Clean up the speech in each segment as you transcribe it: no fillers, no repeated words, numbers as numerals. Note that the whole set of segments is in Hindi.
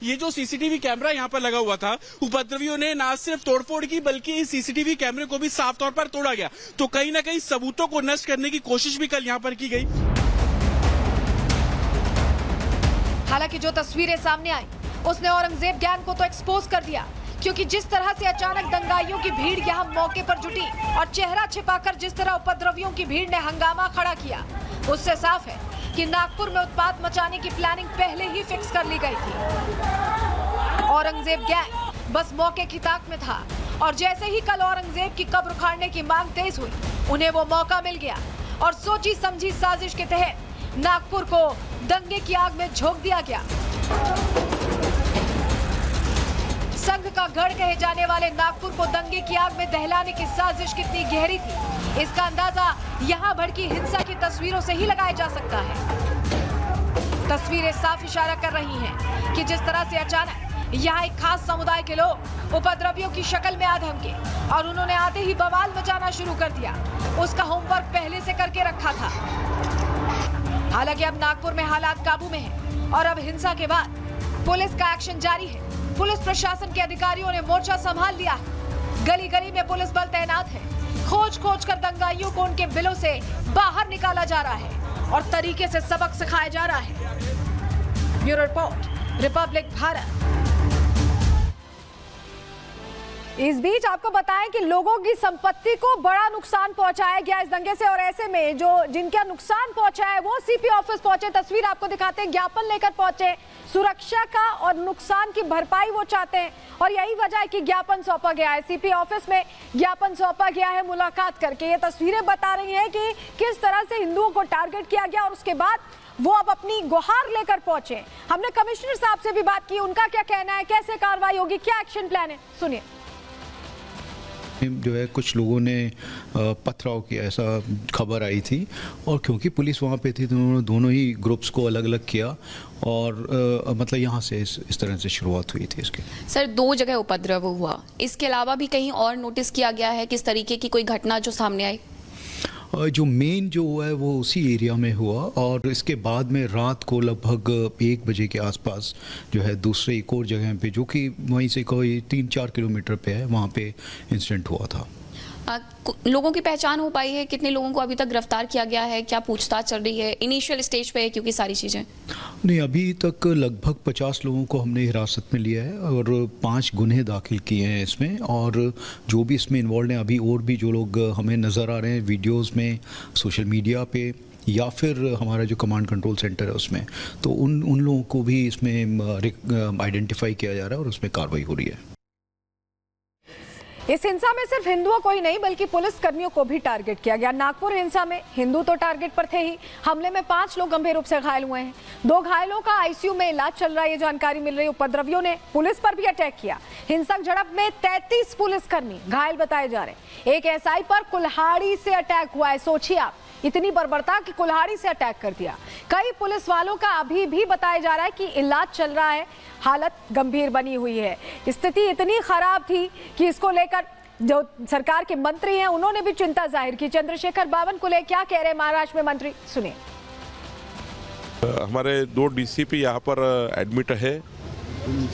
ये जो सीसीटीवी कैमरा यहाँ पर लगा हुआ था, उपद्रवियों ने न सिर्फ तोड़फोड़ की बल्कि इस सीसीटीवी कैमरे को भी साफ तौर पर तोड़ा गया। तो कहीं न कहीं सबूतों को नष्ट करने की कोशिश भी कल यहाँ पर की गई। हालांकि जो तस्वीरें सामने आई उसने औरंगजेब गैंग को तो एक्सपोज कर दिया, क्योंकि जिस तरह से अचानक दंगाइयों की भीड़ यहाँ मौके पर जुटी और चेहरा छिपाकर जिस तरह उपद्रवियों की भीड़ ने हंगामा खड़ा किया, उससे साफ है कि नागपुर में उत्पात मचाने की प्लानिंग पहले ही फिक्स कर ली गई थी। औरंगजेब गैंग बस मौके की ताक में था और जैसे ही कल औरंगजेब की कब्र उखाड़ने की मांग तेज हुई, उन्हें वो मौका मिल गया और सोची समझी साजिश के तहत नागपुर को दंगे की आग में झोंक दिया गया। संघ का गढ़ कहे जाने वाले नागपुर को दंगे की आग में दहलाने की साजिश कितनी गहरी थी, इसका अंदाजा यहां भड़की हिंसा की तस्वीरों से ही लगाया जा सकता है। तस्वीरें साफ इशारा कर रही हैं कि जिस तरह से अचानक यहां एक खास समुदाय के लोग उपद्रवियों की शक्ल में आ धमके और उन्होंने आते ही बवाल मचाना शुरू कर दिया, उसका होमवर्क पहले से करके रखा था। हालांकि अब नागपुर में हालात काबू में है और अब हिंसा के बाद पुलिस का एक्शन जारी है। पुलिस प्रशासन के अधिकारियों ने मोर्चा संभाल लिया है। गली गली में पुलिस बल तैनात है। खोज खोज कर दंगाइयों को उनके बिलों से बाहर निकाला जा रहा है और तरीके से सबक सिखाया जा रहा है। Bureau report, Republic Bharat. इस बीच आपको बताएं कि लोगों की संपत्ति को बड़ा नुकसान पहुंचाया गया इस दंगे से, और ऐसे में जो जिनका नुकसान पहुंचा है वो सीपी ऑफिस पहुंचे। तस्वीर आपको दिखाते हैं, ज्ञापन लेकर पहुंचे। सुरक्षा का और नुकसान की भरपाई वो चाहते हैं और यही वजह है कि ज्ञापन सौंपा गया है। सीपी ऑफिस में ज्ञापन सौंपा गया है मुलाकात करके। ये तस्वीरें बता रही हैं कि किस तरह से हिंदुओं को टारगेट किया गया और उसके बाद वो अब अपनी गुहार लेकर पहुंचे। हमने कमिश्नर साहब से भी बात की, उनका क्या कहना है, कैसे कार्रवाई होगी, क्या एक्शन प्लान है, सुनिए। जो है कुछ लोगों ने पथराव किया, ऐसा खबर आई थी, और क्योंकि पुलिस वहाँ पे थी तो उन्होंने दोनों ही ग्रुप्स को अलग अलग किया और मतलब यहाँ से इस तरह से शुरुआत हुई थी इसके। सर, 2 जगह उपद्रव हुआ, इसके अलावा भी कहीं और नोटिस किया गया है किस तरीके की कोई घटना जो सामने आई? जो मेन जो हुआ है वो उसी एरिया में हुआ और इसके बाद में रात को लगभग 1 बजे के आसपास जो है दूसरे एक और जगह पे, जो कि वहीं से कोई 3-4 किलोमीटर पे है, वहाँ पे इंसिडेंट हुआ था। लोगों की पहचान हो पाई है? कितने लोगों को अभी तक गिरफ्तार किया गया है? क्या पूछताछ चल रही है? इनिशियल स्टेज पे है क्योंकि सारी चीजें नहीं, अभी तक लगभग 50 लोगों को हमने हिरासत में लिया है और 5 गुन्हे दाखिल किए हैं इसमें, और जो भी इसमें इन्वॉल्व हैं अभी और भी जो लोग हमें नज़र आ रहे हैं वीडियोस में, सोशल मीडिया पे या फिर हमारा जो कमांड कंट्रोल सेंटर है उसमें, तो उन लोगों को भी इसमें आइडेंटिफाई किया जा रहा है और उसमें कार्रवाई हो रही है। इस हिंसा में सिर्फ हिंदुओं को ही नहीं बल्कि पुलिस कर्मियों को भी टारगेट किया गया। नागपुर हिंसा में हिंदू तो टारगेट पर थे ही, हमले में 5 लोग गंभीर रूप से घायल हुए हैं। 2 घायलों का आईसीयू में इलाज चल रहा है, ये जानकारी मिल रही है। उपद्रवियों ने पुलिस पर भी अटैक किया। हिंसक झड़प में 33 पुलिसकर्मी घायल बताए जा रहे हैं। एक एसआई पर कुल्हाड़ी से अटैक हुआ है। सोचिए आप, इतनी बर्बरता कि कुल्हाड़ी से अटैक कर दिया। कई पुलिस वालों का अभी भी बताया जा रहा है कि इलाज चल रहा है, हालत गंभीर बनी हुई है। स्थिति इतनी खराब थी कि इसको लेकर जो सरकार के मंत्री हैं उन्होंने भी चिंता जाहिर की। चंद्रशेखर बावनकुले क्या कह रहे हैं महाराष्ट्र में मंत्री, सुनिए। हमारे 2 डीसीपी यहाँ पर एडमिट है।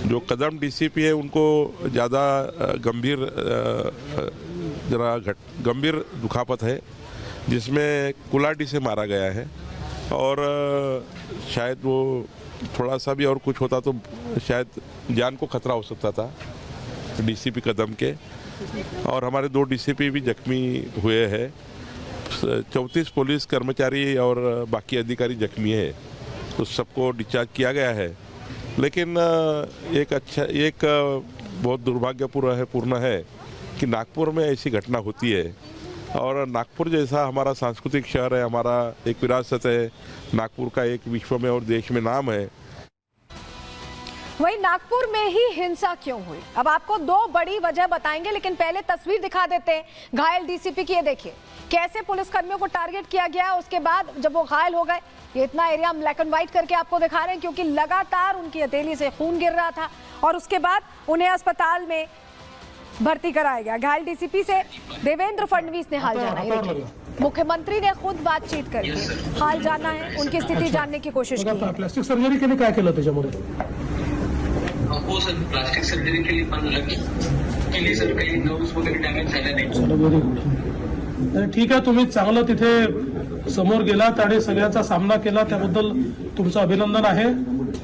जो कदम डीसीपी है उनको ज़्यादा गंभीर दुखापत है, जिसमें कुल्हाड़ी से मारा गया है और शायद वो थोड़ा सा भी और कुछ होता तो शायद जान को खतरा हो सकता था डीसीपी कदम के। और हमारे 2 डीसीपी भी जख्मी हुए हैं। 34 पुलिस कर्मचारी और बाकी अधिकारी जख्मी है, तो सबको डिस्चार्ज किया गया है। लेकिन एक बहुत दुर्भाग्यपूर्ण है कि नागपुर में ऐसी घटना होती है, और नागपुर जैसा हमारा सांस्कृतिक शहर है, हमारा एक विरासत है, नागपुर का एक विश्व में और देश में नाम है। वही नागपुर में ही हिंसा क्यों हुई, अब आपको 2 बड़ी वजह बताएंगे, लेकिन पहले तस्वीर दिखा देते हैं घायल डीसीपी की। ये देखिए कैसे पुलिसकर्मियों को टारगेट किया गया। उसके बाद जब वो घायल हो गए, ये इतना एरिया हम ब्लैक एंड व्हाइट करके आपको दिखा रहे हैं क्योंकि लगातार उनकी हथेली से खून गिर रहा था, और उसके बाद उन्हें अस्पताल में भर्ती कराया गया। घायल डीसीपी से देवेंद्र फडणवीस ने हाल जाना। ये देखिए, मुख्यमंत्री ने खुद बातचीत करके हाल जाना है, उनकी स्थिती जानने की कोशिश की है। प्लास्टिक सर्जरी के लिए काय केलं त्याच्यामध्ये हो सर प्लास्टिक सर्जरी केली पण केली सर, काही नर्व्स वगैरे डॅमेज झाले नाही. चलो व्हेरी गुड. ठीक आहे, तुम्ही चांगलं तिथे समोर गेलात आणि सगळ्याचा सामना केला, त्याबद्दल तुमचं अभिनंदन आहे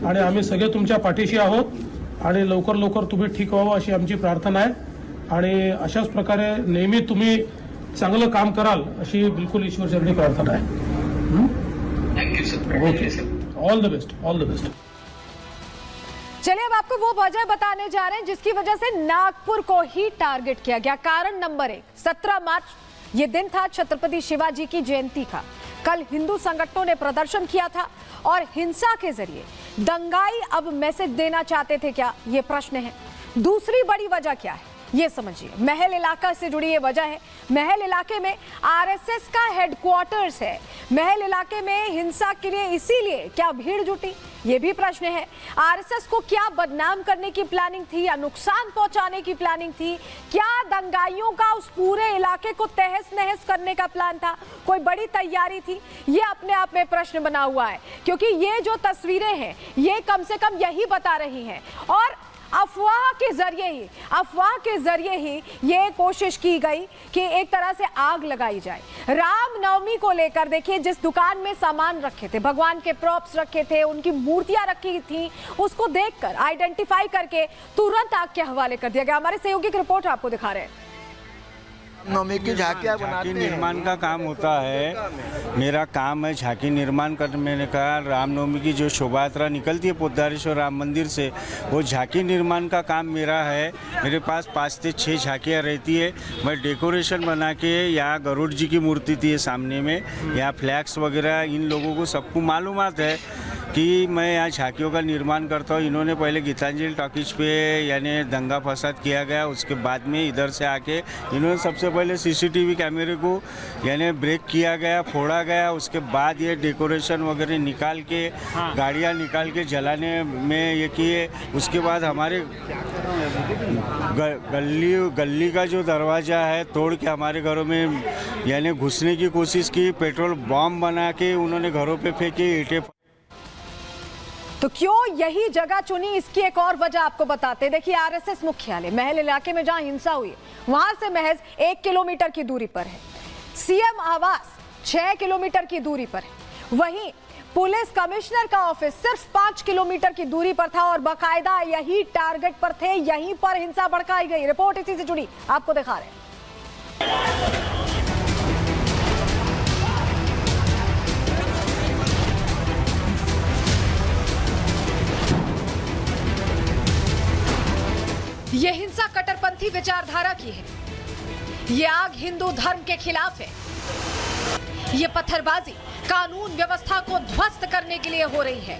आणि आम्ही सगळे तुमच्या पाठीशी आहोत आणि लवकर लवकर तुम्ही ठीक व्हावं अशी आमची प्रार्थना आहे आणि अशाच प्रकारे नेहमी तुम्ही चांगलं काम कराल अशी बिलकुल ईश्वरचरणी प्रार्थना आहे. Thank you sir. Okay, all the best, all the best. चलिए अब आपको वो वजह बताने जा रहे हैं जिसकी वजह से नागपुर को ही टारगेट किया गया. कारण नंबर 1, 17 मार्च ये दिन था छत्रपति शिवाजी की जयंती का. कल हिंदू संगठनों ने प्रदर्शन किया था और हिंसा के जरिए दंगाई अब मैसेज देना चाहते थे क्या, ये प्रश्न है. दूसरी बड़ी वजह क्या है ये समझिए. महल इलाका से जुड़ी ये वजह है. महल इलाके में आरएसएस का हेडक्वार्टर्स है. महल इलाके में हिंसा के लिए इसीलिए क्या भीड़ जुटी, ये भी प्रश्न है. आरएसएस को क्या बदनाम करने की प्लानिंग थी या नुकसान पहुंचाने की प्लानिंग थी, क्या दंगाइयों का उस पूरे इलाके को तहस नहस करने का प्लान था, कोई बड़ी तैयारी थी, ये अपने आप में प्रश्न बना हुआ है. क्योंकि ये जो तस्वीरें हैं ये कम से कम यही बता रही हैं और अफवाह के जरिए ही ये कोशिश की गई कि एक तरह से आग लगाई जाए. रामनवमी को लेकर देखिए, जिस दुकान में सामान रखे थे, भगवान के प्रॉप्स रखे थे, उनकी मूर्तियां रखी थी, उसको देखकर आइडेंटिफाई करके तुरंत आग के हवाले कर दिया गया. हमारे सहयोगी की रिपोर्ट आपको दिखा रहे हैं. रामनवमी की झांकियाँ झांकी निर्माण का काम होता है. मेरा काम है झांकी निर्माण करने का. रामनवमी की जो शोभा यात्रा निकलती है पोद्दारेश्वर राम मंदिर से, वो झांकी निर्माण का काम मेरा है. मेरे पास 5 से 6 झांकियाँ रहती है. मैं डेकोरेशन बना के, यहाँ गरुड़ जी की मूर्ति थी सामने में, यहाँ फ्लैग्स वगैरह, इन लोगों को सबको मालूमात है कि मैं यहाँ झांकियों का निर्माण करता हूँ. इन्होंने पहले गीतांजलि टॉकीज पे यानी दंगा फसाद किया गया, उसके बाद में इधर से आके इन्होंने सबसे पहले सीसीटीवी कैमरे को यानी ब्रेक किया गया, फोड़ा गया. उसके बाद ये डेकोरेशन वगैरह निकाल के, गाड़ियाँ निकाल के जलाने में ये किए. उसके बाद हमारे गली का जो दरवाज़ा है तोड़ के हमारे घरों में यानी घुसने की कोशिश की. पेट्रोल बॉम्ब बना के उन्होंने घरों पे फेंके, ईंटें. तो क्यों यही जगह चुनी, इसकी एक और वजह आपको बताते. देखिए, आरएसएस मुख्यालय महल इलाके में जहां हिंसा हुई वहां से महज 1 किलोमीटर की दूरी पर है. सीएम आवास 6 किलोमीटर की दूरी पर है. वहीं पुलिस कमिश्नर का ऑफिस सिर्फ 5 किलोमीटर की दूरी पर था और बाकायदा यही टारगेट पर थे. यहीं पर हिंसा भड़काई गई. रिपोर्ट इसी से जुड़ी आपको दिखा रहे हैं. ये हिंसा कट्टरपंथी विचारधारा की है. ये आग हिंदू धर्म के खिलाफ है. ये पत्थरबाजी कानून व्यवस्था को ध्वस्त करने के लिए हो रही है.